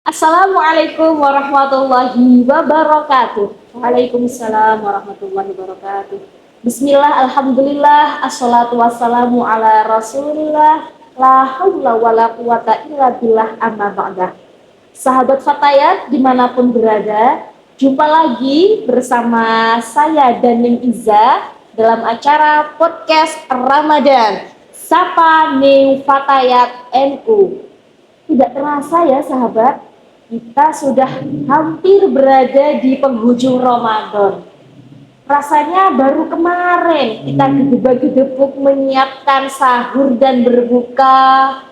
Assalamualaikum warahmatullahi wabarakatuh. Waalaikumsalam warahmatullahi wabarakatuh. Bismillah, alhamdulillah, assalatu wassalamu ala rasulillah, la hawla wa la quwata illa billah amma ba'dah. Sahabat Fatayat dimanapun berada, jumpa lagi bersama saya Daning Iza dalam acara podcast Ramadan Sapa New Fatayat NU. Tidak terasa ya sahabat, kita sudah hampir berada di penghujung Ramadan. Rasanya baru kemarin kita gedebak-gedebuk menyiapkan sahur dan berbuka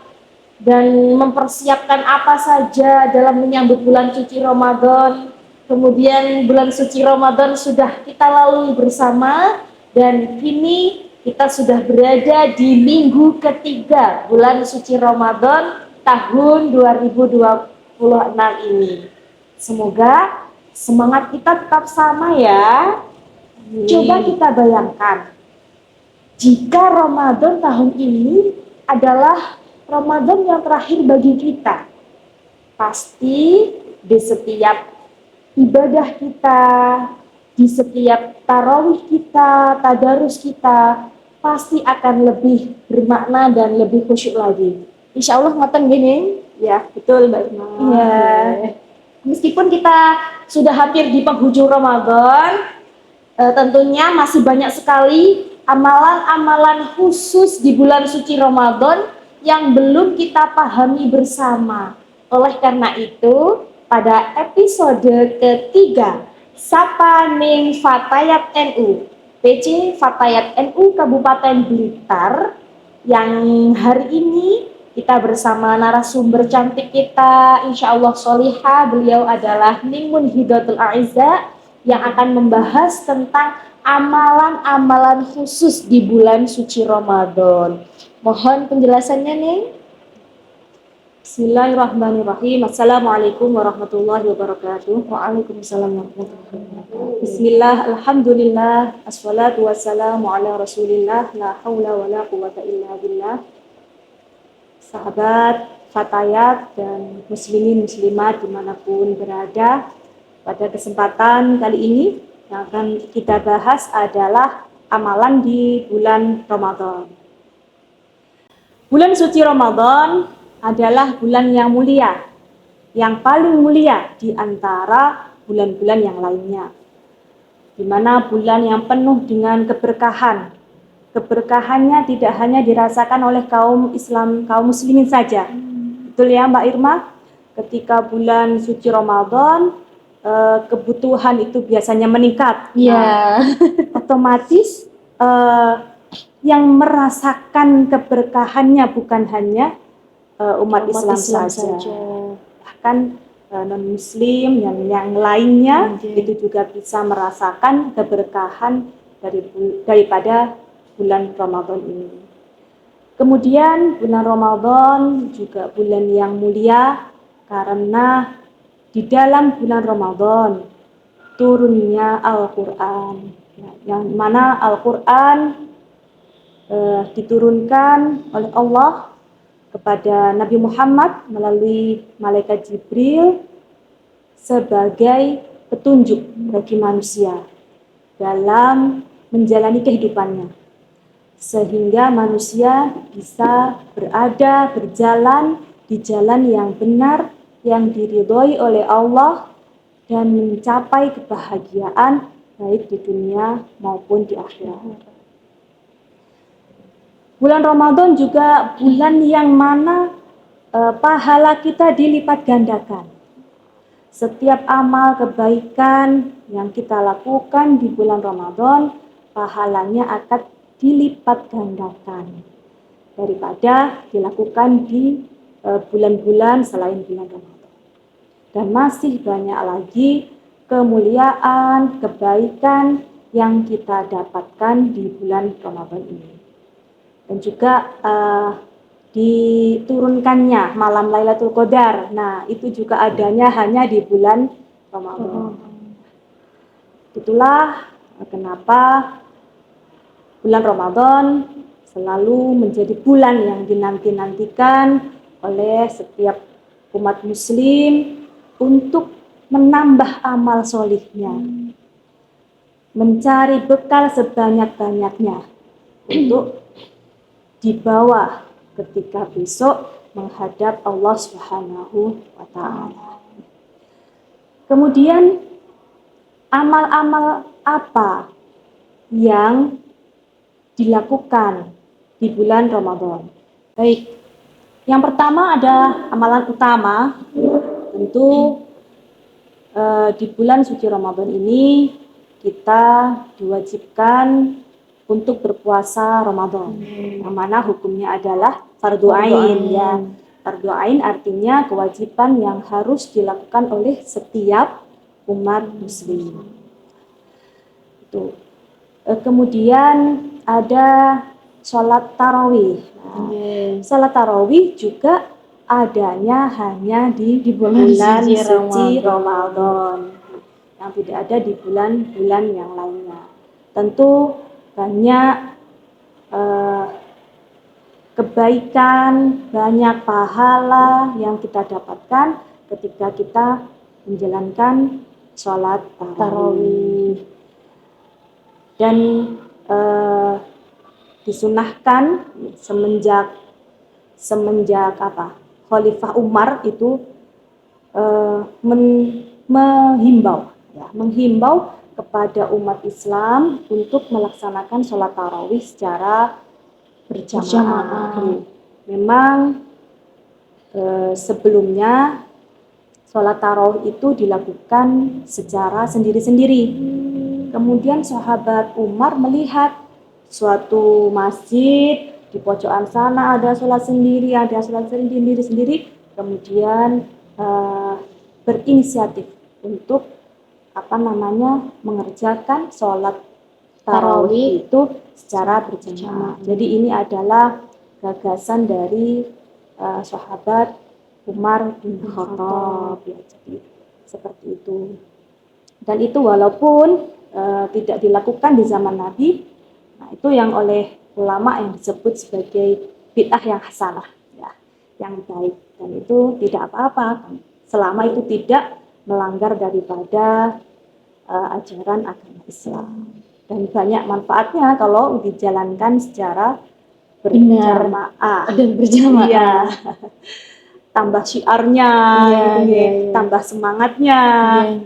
dan mempersiapkan apa saja dalam menyambut bulan suci Ramadan. Kemudian bulan suci Ramadan sudah kita lalui bersama dan kini kita sudah berada di minggu ketiga bulan suci Ramadan tahun 2026 ini. Semoga semangat kita tetap sama ya. Coba kita bayangkan, jika Ramadan tahun ini adalah Ramadan yang terakhir bagi kita, pasti di setiap ibadah kita, di setiap tarawih kita, tadarus kita, pasti akan lebih bermakna dan lebih khusyuk lagi. Insya Allah ngoten gini, ya betul Mbak Irma. Ya. Meskipun kita sudah hampir di penghujung Ramadan, tentunya masih banyak sekali amalan-amalan khusus di bulan suci Ramadan yang belum kita pahami bersama. Oleh karena itu, pada episode ketiga Sapa Ning Fatayat NU, PC Fatayat NU Kabupaten Blitar, yang hari ini kita bersama narasumber cantik kita, insya Allah solihah, beliau adalah Nimun Hidatul Aiza, yang akan membahas tentang amalan-amalan khusus di bulan suci Ramadan. Mohon penjelasannya nih. Bismillahirrahmanirrahim. Assalamualaikum warahmatullahi wabarakatuh. Waalaikumsalam warahmatullahi wabarakatuh. Bismillah, alhamdulillah, assalatu wassalamu ala rasulillah, la hawla wa la quwata illa billah. Sahabat Fatayat dan muslimin muslimat dimanapun berada, pada kesempatan kali ini yang akan kita bahas adalah amalan di bulan Ramadan. Bulan suci Ramadan adalah bulan yang mulia, yang paling mulia di antara bulan-bulan yang lainnya, di mana bulan yang penuh dengan keberkahan. Keberkahannya tidak hanya dirasakan oleh kaum Islam, kaum muslimin saja. Betul ya Mbak Irma? Ketika bulan suci Ramadan, kebutuhan itu biasanya meningkat. Iya. Otomatis yang merasakan keberkahannya bukan hanya umat Islam saja. Bahkan non-muslim yang lainnya itu juga bisa merasakan keberkahan daripada bulan Ramadan ini. Kemudian bulan Ramadan juga bulan yang mulia karena di dalam bulan Ramadan turunnya Al-Quran, yang mana Al-Quran diturunkan oleh Allah kepada Nabi Muhammad melalui malaikat Jibril sebagai petunjuk bagi manusia dalam menjalani kehidupannya, sehingga manusia bisa berjalan di jalan yang benar, yang diridhoi oleh Allah, dan mencapai kebahagiaan baik di dunia maupun di akhirat. Bulan Ramadan juga bulan yang mana pahala kita dilipat gandakan. Setiap amal kebaikan yang kita lakukan di bulan Ramadan, pahalanya akan dilipat gandakan daripada dilakukan di bulan-bulan selain bulan Ramadan. Dan masih banyak lagi kemuliaan, kebaikan yang kita dapatkan di bulan Ramadan ini. Dan juga diturunkannya malam Lailatul Qadar. Nah, itu juga adanya hanya di bulan Ramadan. Itulah kenapa bulan Ramadan selalu menjadi bulan yang dinanti-nantikan oleh setiap umat muslim, untuk menambah amal solihnya, mencari bekal sebanyak-banyaknya untuk dibawa ketika besok menghadap Allah Subhanahu wa Ta'ala. Kemudian amal-amal apa yang dilakukan di bulan Ramadan? Baik, yang pertama ada amalan utama. Tentu di bulan suci Ramadan ini kita diwajibkan untuk berpuasa Ramadan, yang mana hukumnya adalah fardu ain ya. Fardu ain artinya kewajiban yang harus dilakukan oleh setiap umat muslim. Itu. Kemudian ada sholat tarawih. Sholat tarawih juga adanya hanya di bulan suci Ramadan, yang tidak ada di bulan-bulan yang lainnya. Tentu banyak kebaikan, banyak pahala yang kita dapatkan ketika kita menjalankan sholat tarawih. Dan disunahkan semenjak Khalifah Umar itu menghimbau kepada umat Islam untuk melaksanakan sholat tarawih secara berjamaah. Memang sebelumnya sholat tarawih itu dilakukan secara sendiri-sendiri. Kemudian sahabat Umar melihat suatu masjid di pojokan sana ada sholat sendiri, kemudian berinisiatif untuk mengerjakan sholat tarawih itu secara berjamaah. Jadi ini adalah gagasan dari sahabat Umar bin Khattab ya, jadi seperti itu. Dan itu walaupun tidak dilakukan di zaman Nabi, nah itu yang oleh ulama yang disebut sebagai bid'ah yang hasanah ya, yang baik, dan itu tidak apa-apa selama itu tidak melanggar daripada ajaran agama Islam, dan banyak manfaatnya kalau dijalankan secara berjamaah dan berjamaah. Iya. Tambah syiarnya, tambah semangatnya.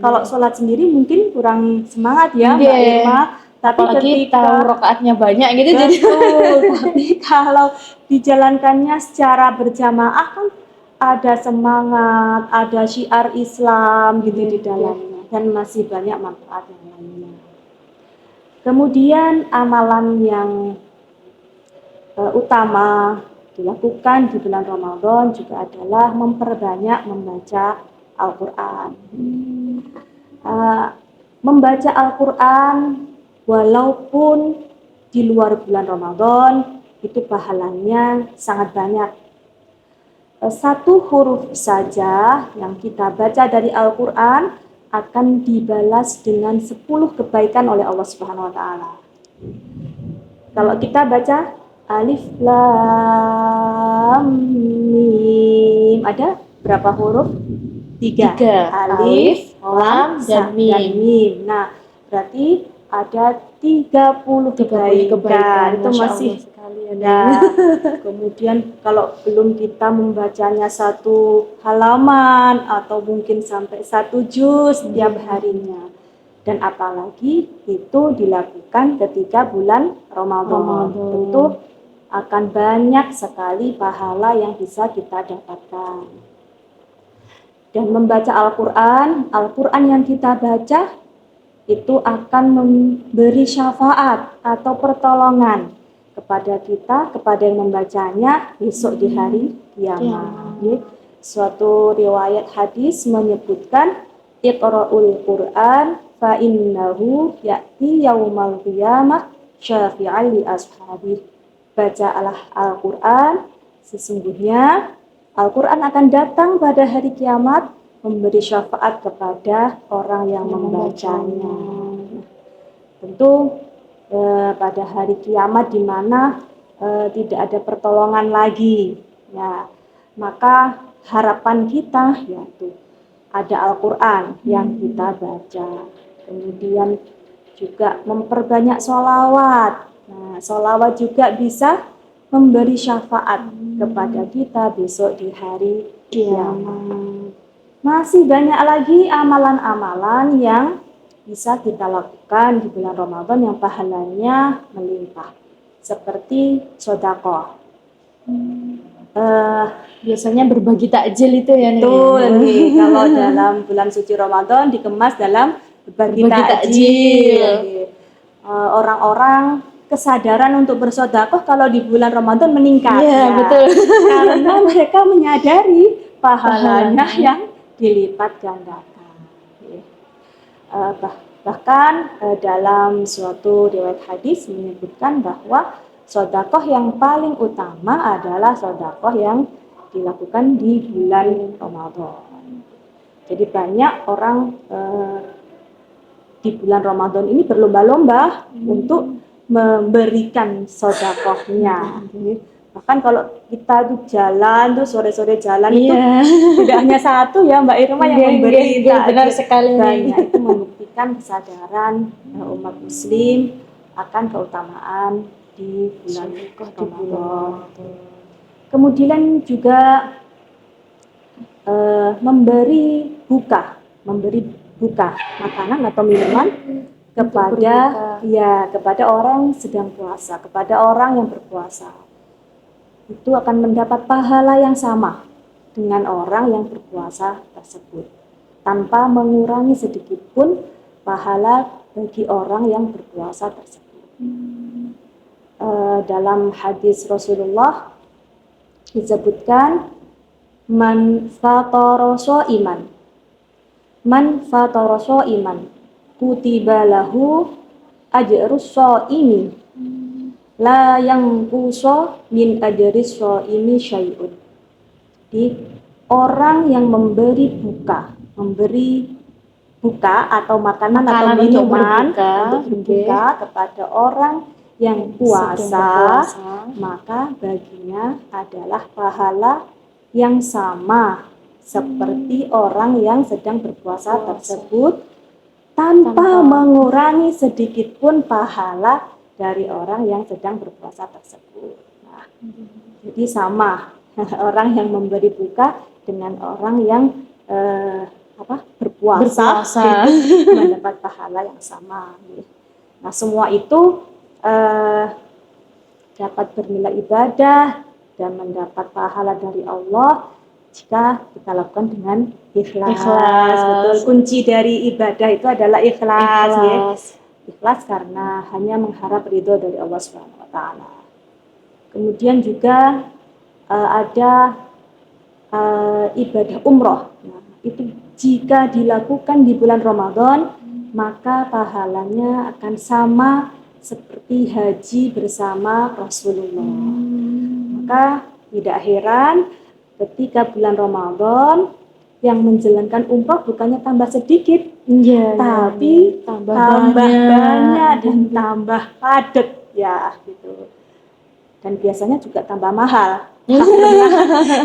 Kalau sholat sendiri mungkin kurang semangat ya, Mbak Irma. Tapi apalagi tahu rakaatnya banyak gitu, jadi tapi kalau dijalankannya secara berjamaah kan ada semangat, ada syiar Islam gitu di dalamnya, dan masih banyak manfaat yang lainnya. Kemudian amalan yang utama dilakukan di bulan Ramadan juga adalah memperbanyak membaca Al-Quran. Membaca Al-Quran walaupun di luar bulan Ramadan itu pahalanya sangat banyak. Satu huruf saja yang kita baca dari Al-Quran akan dibalas dengan 10 kebaikan oleh Allah Subhanahu wa Ta'ala. Kalau kita baca Alif Lam Mim, ada berapa huruf? 3. Alif, Lam, dan Mim. Nah, berarti ada 30 kebaikan. Itu masih ya. Kemudian kalau belum kita membacanya satu halaman atau mungkin sampai 1 juz setiap harinya. Dan apalagi itu dilakukan ketika bulan Ramadan. Tentu akan banyak sekali pahala yang bisa kita dapatkan. Dan membaca Al-Quran yang kita baca itu akan memberi syafaat atau pertolongan kepada kita, kepada yang membacanya besok di hari kiamat. Suatu riwayat hadis menyebutkan Iqra'ul Quran fa innahu ya'ti yaumal qiyamah syafi'an li ashabi. Bacalah Al-Quran, sesungguhnya Al-Quran akan datang pada hari kiamat memberi syafaat kepada orang yang membacanya. Tentu pada hari kiamat di mana tidak ada pertolongan lagi, ya, maka harapan kita yaitu ada Al-Quran yang kita baca. Kemudian juga memperbanyak sholawat. Nah, sholawat juga bisa memberi syafaat kepada kita besok di hari kiamat. Masih banyak lagi amalan-amalan yang bisa kita lakukan di bulan Ramadan yang pahalanya melimpah. Seperti sedekah. Biasanya berbagi takjil itu ya, Nek. Betul nih, kalau dalam bulan suci Ramadan dikemas dalam berbagi takjil. Orang-orang kesadaran untuk bersedekah kalau di bulan Ramadan meningkat. Iya, betul. Karena mereka menyadari pahalanya yang dilipat gandakan. Bahkan dalam suatu riwayat hadis menyebutkan bahwa sedekah yang paling utama adalah sedekah yang dilakukan di bulan Ramadan. Jadi banyak orang di bulan Ramadan ini berlomba-lomba untuk memberikan sedekahnya. Bahkan kalau kita tuh jalan tuh sore-sore jalan itu tidak hanya satu ya Mbak Irma yang memberi benar sekali. Banyak itu membuktikan kesadaran umat muslim akan keutamaan di bulan Ramadan. Kemudian juga memberi buka makanan atau minuman kepada orang yang sedang puasa, kepada orang yang berpuasa. Itu akan mendapat pahala yang sama dengan orang yang berpuasa tersebut, tanpa mengurangi sedikit pun pahala bagi orang yang berpuasa tersebut. Dalam hadis Rasulullah disebutkan man fatara iman kutiba lahu ajrus shaimi la yanqusu min ajris shaimi syai'un. Jadi orang yang memberi buka atau makanan atau minuman untuk berbuka kepada orang yang puasa, maka baginya adalah pahala yang sama seperti orang yang sedang berpuasa tersebut, tanpa mengurangi sedikit pun pahala dari orang yang sedang berpuasa tersebut. Nah, jadi sama orang yang memberi buka dengan orang yang berpuasa mendapat pahala yang sama. Nah, semua itu dapat bernilai ibadah dan mendapat pahala dari Allah jika kita lakukan dengan ikhlas. Betul, kunci dari ibadah itu adalah ikhlas. Ya. Ikhlas karena hanya mengharap ridho dari Allah Subhanahu wa taala. Kemudian juga ada ibadah umroh. Nah, itu jika dilakukan di bulan Ramadan, maka pahalanya akan sama seperti haji bersama Rasulullah. Maka tidak heran ketika bulan Ramadan yang menjalankan umroh bukannya tambah sedikit, tapi tambah banyak dan tambah padat ya gitu. Dan biasanya juga tambah mahal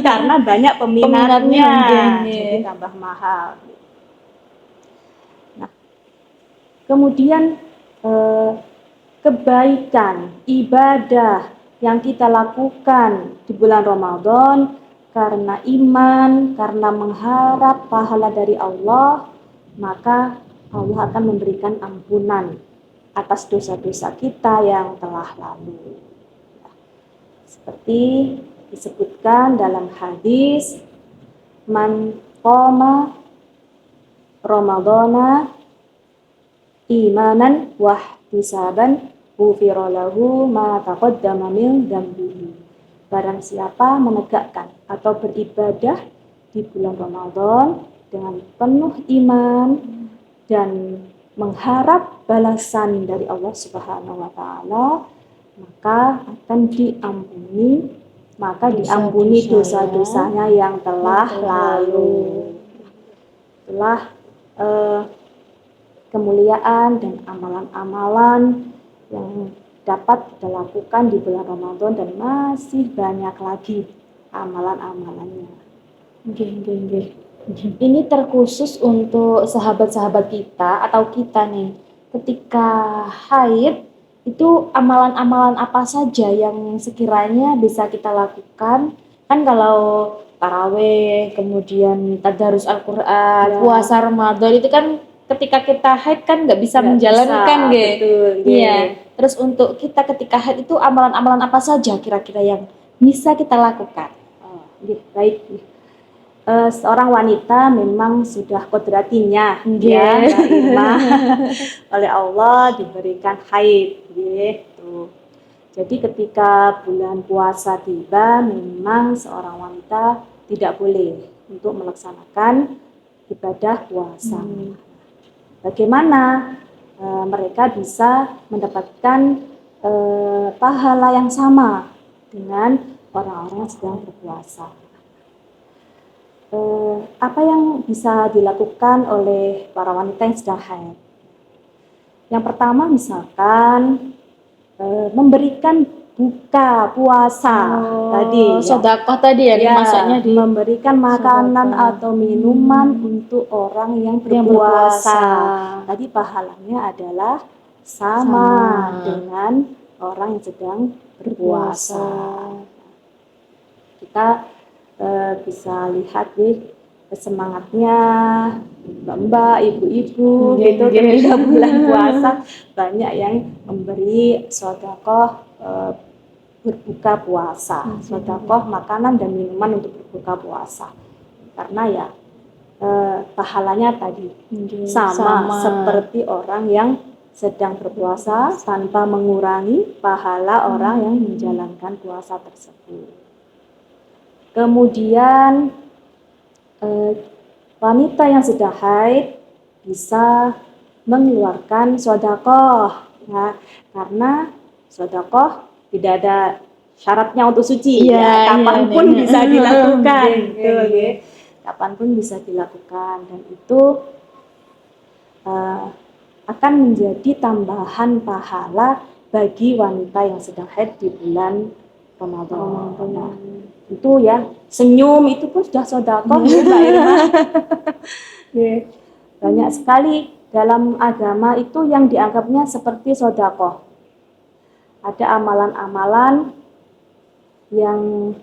karena banyak peminatnya, jadi tambah mahal. Nah, kemudian kebaikan ibadah yang kita lakukan di bulan Ramadan karena iman, karena mengharap pahala dari Allah, maka Allah akan memberikan ampunan atas dosa-dosa kita yang telah lalu. Seperti disebutkan dalam hadis, man qama Ramadana imanan wahtisaban ghufira lahu ma taqaddama min dzambihi. Barang siapa menegakkan atau beribadah di bulan Ramadan dengan penuh iman dan mengharap balasan dari Allah Subhanahu wa taala, maka akan diampuni dosa-dosanya yang telah lalu. Itulah kemuliaan dan amalan-amalan yang dapat kita lakukan di bulan Ramadan dan masih banyak lagi amalan-amalannya. Ini terkhusus untuk sahabat-sahabat kita atau kita nih. Ketika haid itu amalan-amalan apa saja yang sekiranya bisa kita lakukan? Kan kalau taraweh, kemudian tadarus Al-Qur'an, Ya. puasa Ramadan itu kan ketika kita haid kan nggak bisa Nggak menjalankan, bisa, Ge. betul, Ge. Iya. Terus untuk kita ketika haid itu amalan-amalan apa saja kira-kira yang bisa kita lakukan? Baik. Seorang wanita memang sudah kodratinya Nggih. ya Mbak Irma oleh Allah diberikan haid gitu. Jadi ketika bulan puasa tiba memang seorang wanita tidak boleh untuk melaksanakan ibadah puasa. Bagaimana mereka bisa mendapatkan pahala yang sama dengan orang-orang yang sedang berpuasa? Apa yang bisa dilakukan oleh para wanita yang sedang haid? Yang pertama misalkan memberikan buka puasa tadi, Sedekah tadi ya, masaknya di memberikan makanan sedekah. atau minuman untuk orang yang berpuasa. Tadi pahalanya adalah sama dengan orang yang sedang berpuasa. Kita bisa lihat nih semangatnya mbak-mbak, ibu-ibu gitu ketika bulan puasa banyak yang memberi sedekah berbuka puasa, sedekah makanan dan minuman untuk berbuka puasa. Karena ya pahalanya tadi sama seperti orang yang sedang berpuasa tanpa mengurangi pahala orang yang menjalankan puasa tersebut. Kemudian wanita yang sedang haid bisa mengeluarkan sedekah ya, karena sedekah tidak ada syaratnya untuk suci ya, kapanpun bisa dilakukan kapanpun bisa dilakukan dan itu akan menjadi tambahan pahala bagi wanita yang sedang haid di bulan Ramadan. Nah, itu ya, senyum itu pun sudah sedekah ya Mbak Irma. Banyak sekali dalam agama itu yang dianggapnya seperti sedekah. Ada amalan-amalan yang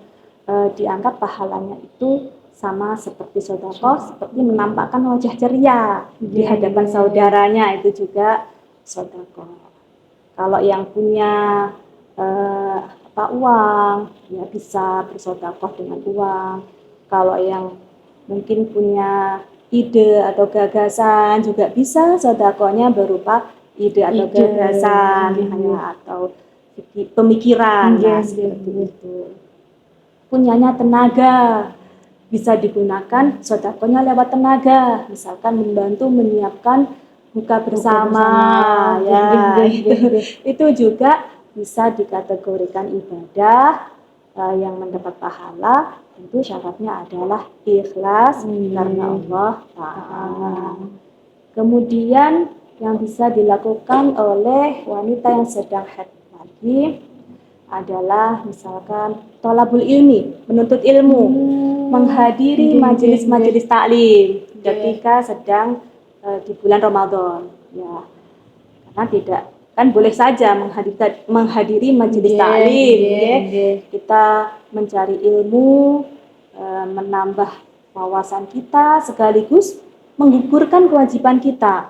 dianggap pahalanya itu sama seperti sedekah, seperti menampakkan wajah ceria di hadapan saudaranya, itu juga sedekah. Kalau yang punya uang ya bisa bersedekah dengan uang. Kalau yang mungkin punya ide atau gagasan juga bisa sedekahnya berupa ide atau gagasan atau pemikiran seperti itu. Punyanya tenaga bisa digunakan sedekahnya lewat tenaga, misalkan membantu menyiapkan buka bersama ya itu juga bisa dikategorikan ibadah yang mendapat pahala. Tentu syaratnya adalah ikhlas karena Allah Ta'ala. Kemudian yang bisa dilakukan oleh wanita yang sedang haid lagi adalah misalkan thalabul ilmi, menuntut ilmu, menghadiri majelis-majelis taklim ketika sedang di bulan Ramadan ya. Karena tidak kan boleh saja menghadiri majelis taklim kita mencari ilmu, menambah wawasan kita sekaligus menggugurkan kewajiban kita.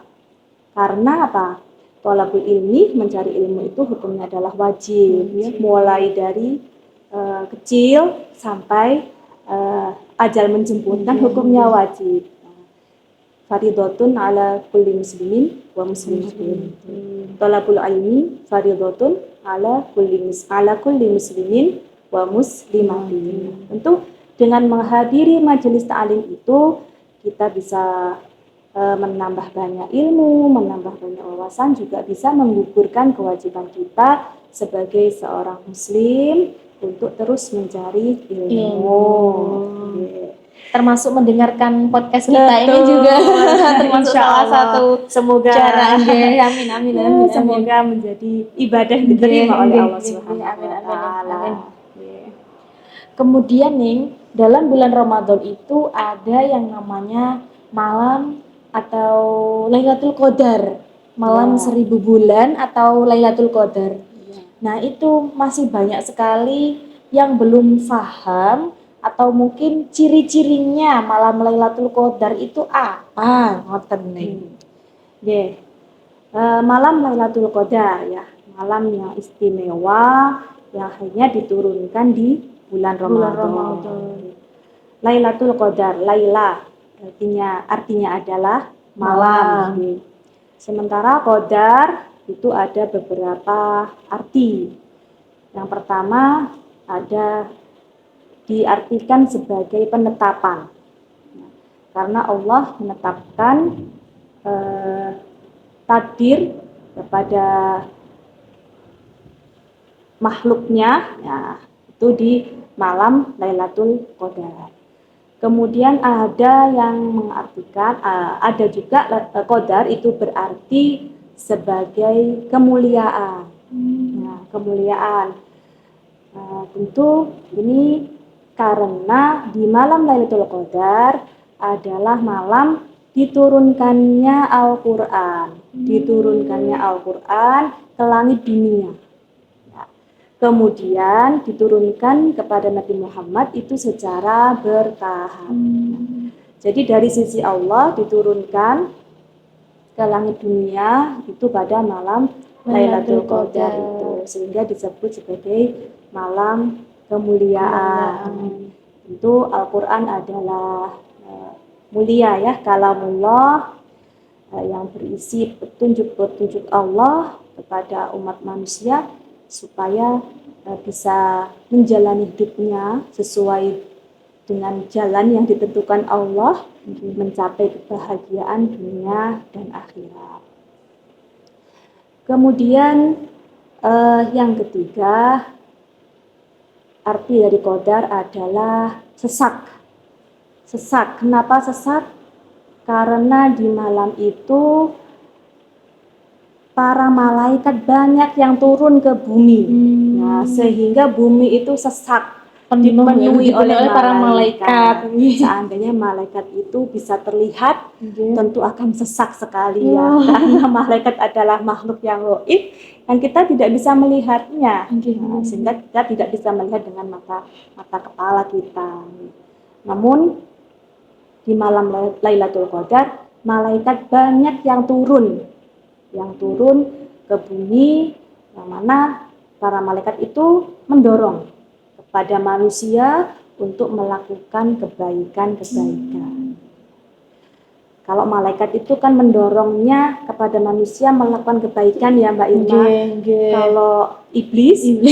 Karena apa? Thalabul ilmi, mencari ilmu itu hukumnya adalah wajib, mulai dari kecil sampai ajal menjemputkan hukumnya wajib. Fardhatun ala kulli muslimin wa muslimatin. Thalabul ilmi fardhatun ala kulli muslimin wa muslimatin. Tentu dengan menghadiri majelis ta'lim itu kita bisa menambah banyak ilmu, menambah banyak wawasan, juga bisa menggugurkan kewajiban kita sebagai seorang muslim untuk terus mencari ilmu. Termasuk mendengarkan podcast kita ini juga termasuk salah satu semoga cara. Amin. Semoga menjadi ibadah diterima oleh Allah Subhanahu wa taala. Kemudian nih dalam bulan Ramadan itu ada yang namanya malam atau Lailatul Qadar, malam Ya. 1000 bulan atau Lailatul Qadar. Ya. Nah, itu masih banyak sekali yang belum paham atau mungkin ciri-cirinya malam Lailatul Qadar itu apa? Ngoten nih. Nggih. Malam Lailatul Qadar ya, malam yang istimewa yang hanya diturunkan di bulan Ramadan. Lailatul Qadar, Laila artinya adalah malam. Malam. Sementara Qadar itu ada beberapa arti. Yang pertama ada diartikan sebagai penetapan. Karena Allah menetapkan takdir kepada makhluknya, ya, itu di malam Lailatul Qadar. Kemudian ada yang mengartikan, ada juga Qadar itu berarti sebagai kemuliaan. Nah, kemuliaan. Tentu ini karena di malam Lailatul Qadar adalah malam diturunkannya Al-Quran, ke langit dunia. Ya. Kemudian diturunkan kepada Nabi Muhammad itu secara bertahap. Jadi dari sisi Allah diturunkan ke langit dunia itu pada malam Lailatul Qadar itu, sehingga disebut sebagai malam kemuliaan. Itu Al-Quran adalah mulia ya, kalamullah yang berisi petunjuk-petunjuk Allah kepada umat manusia supaya bisa menjalani hidupnya sesuai dengan jalan yang ditentukan Allah, mencapai kebahagiaan dunia dan akhirat. Kemudian yang ketiga, arti dari Qadar adalah sesak. Sesak. Kenapa sesak? Karena di malam itu para malaikat banyak yang turun ke bumi. Nah, sehingga bumi itu sesak, dipenuhi oleh para malaikat. Seandainya malaikat itu bisa terlihat, tentu akan sesak sekali ya. Karena malaikat adalah makhluk yang gaib yang kita tidak bisa melihatnya. Nah, sehingga kita tidak bisa melihat dengan mata kepala kita. Namun di malam Lailatul Qadar, malaikat banyak yang turun ke bumi, yang mana para malaikat itu mendorong kepada manusia untuk melakukan kebaikan. Kalau malaikat itu kan mendorongnya kepada manusia melakukan kebaikan ya Mbak Irma. Kalau iblis itu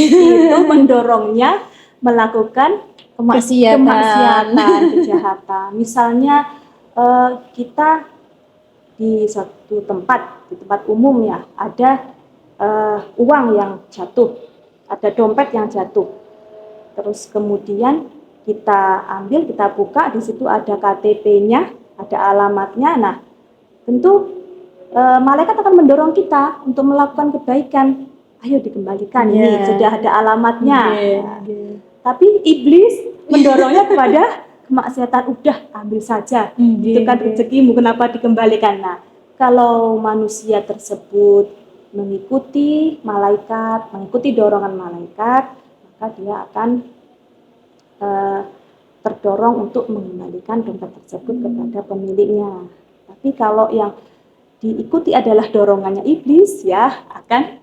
mendorongnya melakukan kemaksiatan, kejahatan. Misalnya kita di suatu tempat, di tempat umum ya, ada uang yang jatuh, ada dompet yang jatuh. Terus kemudian kita ambil, kita buka, di situ ada KTP-nya, ada alamatnya. Nah, tentu malaikat akan mendorong kita untuk melakukan kebaikan. Ayo dikembalikan, ini sudah ada alamatnya. Tapi iblis mendorongnya kepada kemaksiatan. Udah, ambil saja, itu kan rezekimu, kenapa dikembalikan? Nah, kalau manusia tersebut mengikuti dorongan malaikat, maka dia akan terdorong untuk mengembalikan dompet tersebut kepada pemiliknya. Tapi kalau yang diikuti adalah dorongannya iblis, ya akan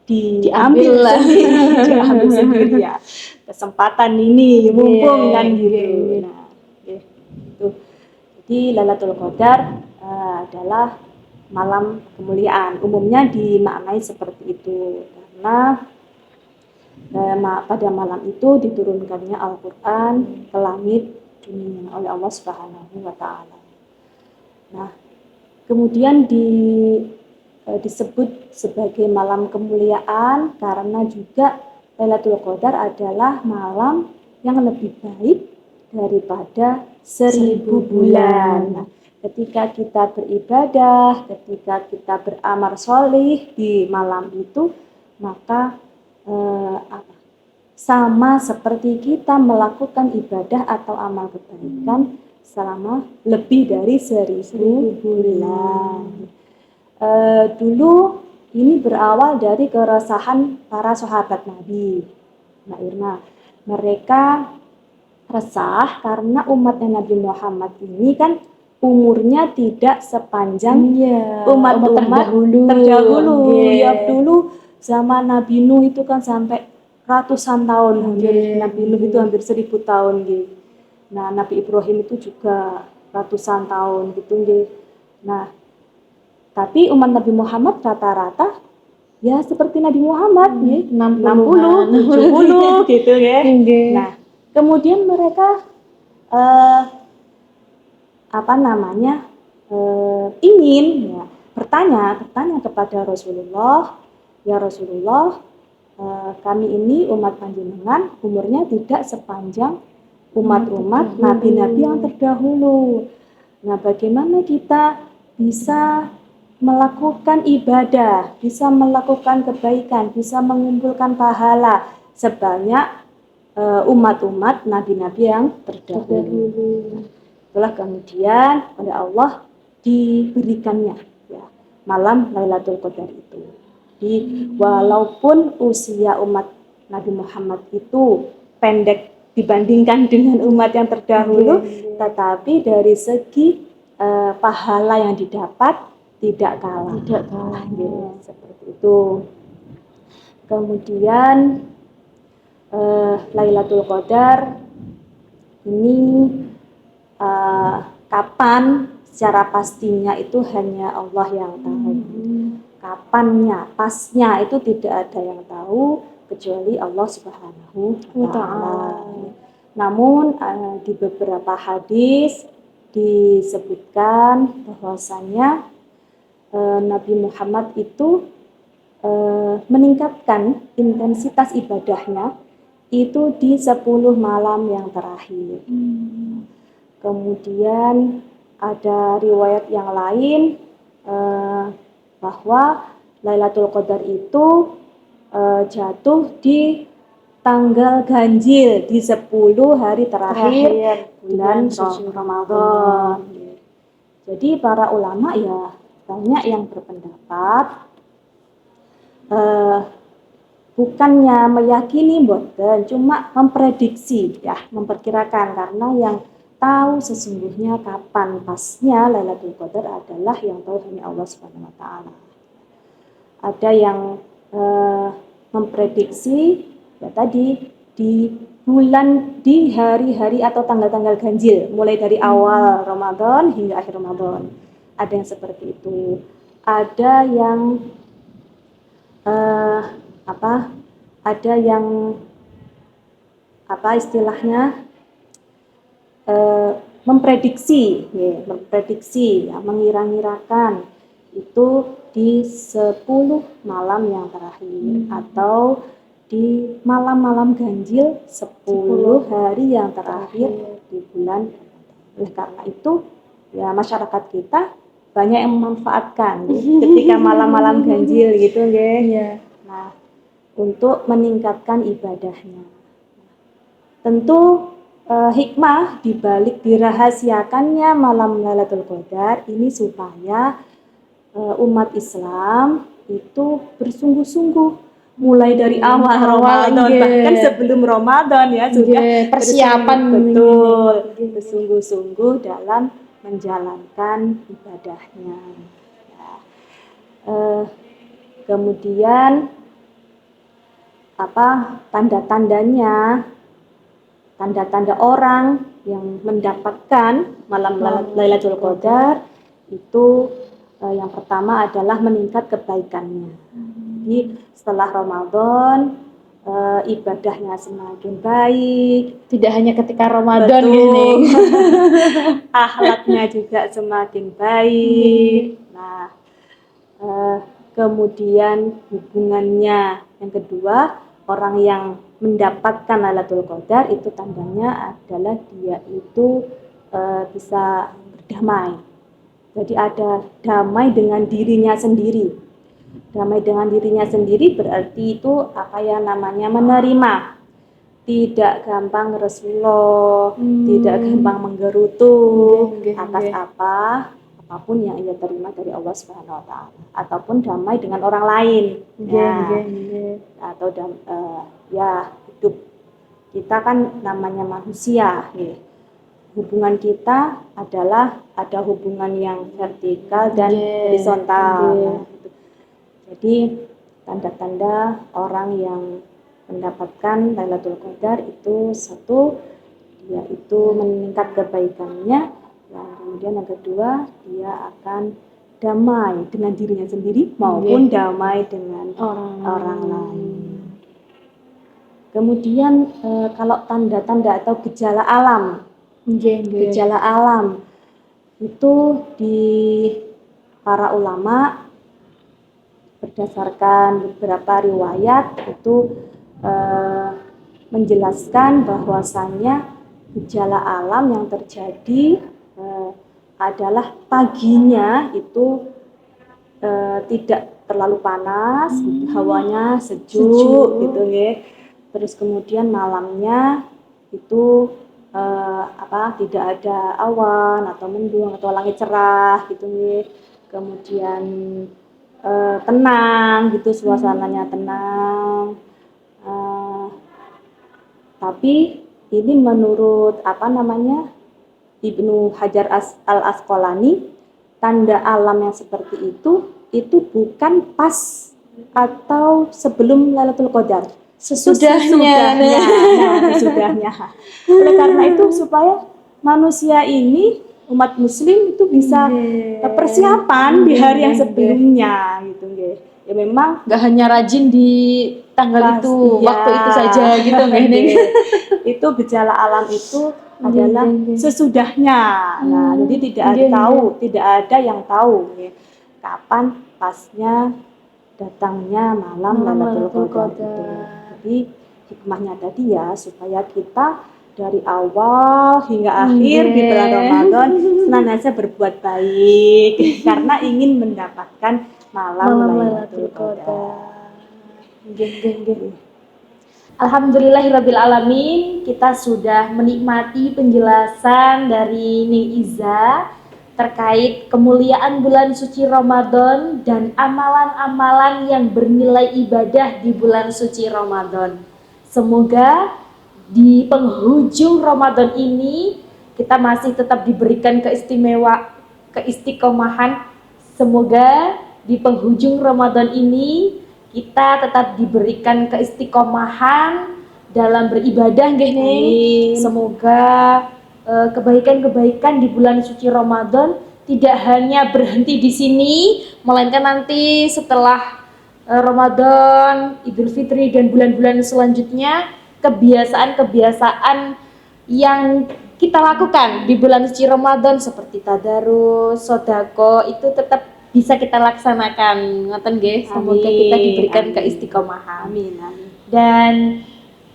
diambil sendiri ya. Kesempatan ini mumpung kan gitu. Nah, gitu. Jadi Lailatul Qadar adalah malam kemuliaan. Umumnya dimaknai seperti itu karena pada malam itu diturunkannya Al-Quran ke langit dunia oleh Allah Subhanahu wa Ta'ala. Nah, kemudian disebut sebagai malam kemuliaan karena juga Lailatul Qadar adalah malam yang lebih baik daripada 1000 bulan. Nah, ketika kita beribadah, ketika kita beramal sholih di malam itu, maka sama seperti kita melakukan ibadah atau amal kebaikan selama lebih dari 1000 bulan. Dulu ini berawal dari keresahan para sahabat Nabi, Mbak Irma. Mereka resah karena umatnya Nabi Muhammad ini kan umurnya tidak sepanjang umat-umat terdahulu. Ya, dulu zaman Nabi Nuh itu kan sampai ratusan tahun, Nabi Nuh itu hampir 1000 tahun gitu. Nah, Nabi Ibrahim itu juga ratusan tahun gitu nggih. Nah, tapi umat Nabi Muhammad rata-rata ya seperti Nabi Muhammad nggih, 60, 70 gitu ya. Nah, kemudian mereka ingin ya, bertanya kepada Rasulullah, ya Rasulullah, kami ini umat panjenengan umurnya tidak sepanjang umat-umat nabi-nabi yang terdahulu. Nah, bagaimana kita bisa melakukan ibadah, bisa melakukan kebaikan, bisa mengumpulkan pahala sebanyak umat-umat nabi-nabi yang terdahulu. Itulah kemudian oleh Allah diberikannya ya, malam Lailatul Qadar itu. Walaupun usia umat Nabi Muhammad itu pendek dibandingkan dengan umat yang terdahulu, tetapi dari segi pahala yang didapat tidak kalah. Seperti itu. Kemudian Lailatul Qadar ini kapan secara pastinya itu hanya Allah yang tahu. Kapannya, pasnya itu tidak ada yang tahu kecuali Allah Subhanahu wa Ta'ala. Namun di beberapa hadis disebutkan bahwasanya Nabi Muhammad itu meningkatkan intensitas ibadahnya itu di 10 malam yang terakhir. Kemudian ada riwayat yang lain bahwa Lailatul Qadar itu jatuh di tanggal ganjil di 10 hari terakhir bulan Ramadan. Jadi para ulama ya banyak yang berpendapat bukannya meyakini mboten, cuma memprediksi ya, memperkirakan, karena yang tahu sesungguhnya kapan pasnya Lailatul Qadar adalah yang tahu hanya Allah Subhanahu wa Ta'ala. Ada yang memprediksi ya tadi di hari-hari atau tanggal-tanggal ganjil, mulai dari awal Ramadan hingga akhir Ramadan. Ada yang seperti itu. Ada yang ada yang istilahnya memprediksi ya, mengira-ngirakan itu di 10 malam yang terakhir atau di malam-malam ganjil 10 hari yang terakhir di bulan. Oleh karena itu ya masyarakat kita banyak yang memanfaatkan ketika malam-malam ganjil gitu nggih. Nah, untuk meningkatkan ibadahnya. Tentu hikmah dibalik dirahasiakannya malam Lailatul Qadar ini supaya umat Islam itu bersungguh-sungguh mulai dari awal Ramadan, bahkan sebelum Ramadan ya sudah persiapan betul, bersungguh-sungguh dalam menjalankan ibadahnya. Ya. Kemudian tanda-tandanya, tanda-tanda orang yang mendapatkan malam Lailatul Qadar itu yang pertama adalah meningkat kebaikannya. Jadi setelah Ramadan ibadahnya semakin baik, tidak hanya ketika Ramadan gini. Akhlaknya juga semakin baik. Nah, kemudian hubungannya yang kedua, orang yang mendapatkan Lailatul Qadar itu tandanya adalah dia itu bisa berdamai. Jadi ada damai dengan dirinya sendiri. Damai dengan dirinya sendiri berarti itu menerima tidak gampang Rasulullah, tidak gampang menggerutu atas apapun yang ia terima dari Allah Subhanahu wa taala, ataupun damai dengan orang lain. Atau hidup kita kan namanya manusia, hubungan kita adalah ada hubungan yang vertikal dan horizontal. Jadi tanda-tanda orang yang mendapatkan Lailatul Qadar itu satu, dia itu meningkat kebaikannya, yang kemudian yang kedua dia akan damai dengan dirinya sendiri maupun damai dengan orang lain. Kemudian kalau tanda-tanda atau gejala alam, gejala alam itu di para ulama berdasarkan beberapa riwayat itu menjelaskan bahwasannya gejala alam yang terjadi adalah paginya itu tidak terlalu panas, hawanya sejuk gitu ya. Terus kemudian malamnya itu tidak ada awan atau mendung atau langit cerah gitu ya. Kemudian tenang gitu, suasananya tenang. Tapi ini menurut Ibnu Hajar al-Asqalani, tanda alam yang seperti itu bukan pas atau sebelum Lailatul Qadar, sesudahnya. Oleh karena itu supaya manusia ini, umat muslim itu bisa persiapan di hari yang sebelumnya gitu nggih. Ya memang nggak hanya rajin di tanggal itu, waktu itu saja gitu nggih. Itu gejala alam itu adalah sesudahnya. Nah, jadi tidak ada yang tahu kapan pasnya datangnya malam Lailatul Qadar itu. Jadi hikmahnya tadi ya supaya kita dari awal hingga akhir di bulan Ramadan senantiasa berbuat baik karena ingin mendapatkan malam Lailatul Qadar. Alhamdulillahirabbil alamin, kita sudah menikmati penjelasan dari Ning Iza terkait kemuliaan bulan suci Ramadan dan amalan-amalan yang bernilai ibadah di bulan suci Ramadan. Semoga di penghujung Ramadan ini kita masih tetap diberikan keistiqomahan. Semoga di penghujung Ramadan ini kita tetap diberikan keistiqomahan dalam beribadah nggih nih. Semoga kebaikan-kebaikan di bulan suci Ramadan tidak hanya berhenti di sini, melainkan nanti setelah Ramadan, Idul Fitri dan bulan-bulan selanjutnya, kebiasaan-kebiasaan yang kita lakukan di bulan suci Ramadan seperti tadarus, sedekah itu tetap bisa kita laksanakan. Ngoten nggih, semoga kita diberikan keistiqomahan. Amin. Dan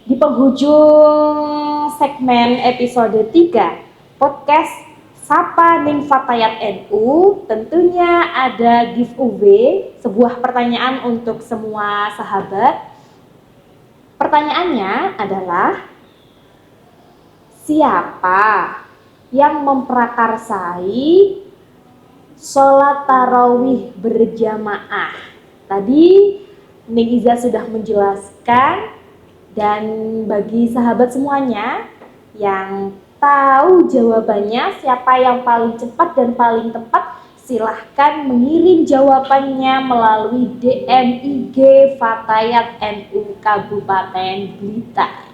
di penghujung segmen episode 3 podcast Sapa Ning Fatayat NU, tentunya ada giveaway, sebuah pertanyaan untuk semua sahabat. Pertanyaannya adalah, siapa yang memprakarsai sholat tarawih berjamaah? Tadi Ning Iza sudah menjelaskan, dan bagi sahabat semuanya yang tahu jawabannya, siapa yang paling cepat dan paling tepat, silahkan mengirim jawabannya melalui DM IG Fatayat NU Kabupaten Blitar.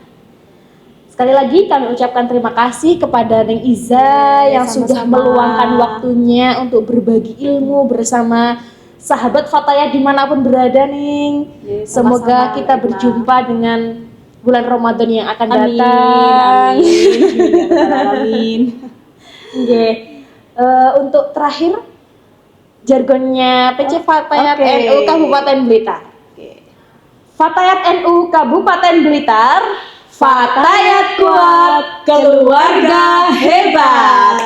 Sekali lagi kami ucapkan terima kasih kepada Ning Iza yang sudah meluangkan waktunya untuk berbagi ilmu bersama sahabat Fatayat dimanapun berada ning. Semoga kita berjumpa dengan bulan Ramadan yang akan datang. Amin. Untuk terakhir, jargonnya PC Fatayat NU Kabupaten Blitar. Fatayat NU Kabupaten Blitar, Fatayat kuat, keluarga hebat.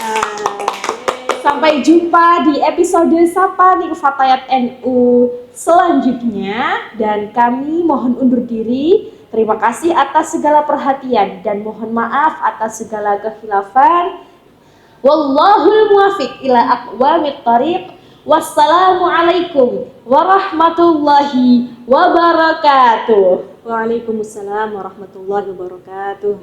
Sampai jumpa di episode Sapa Ning Fatayat NU selanjutnya, dan kami mohon undur diri. Terima kasih atas segala perhatian dan mohon maaf atas segala kekhilafan. Wallahul muwaffiq ila aqwamit thariq. Wassalamualaikum warahmatullahi wabarakatuh. Waalaikumsalam warahmatullahi wabarakatuh.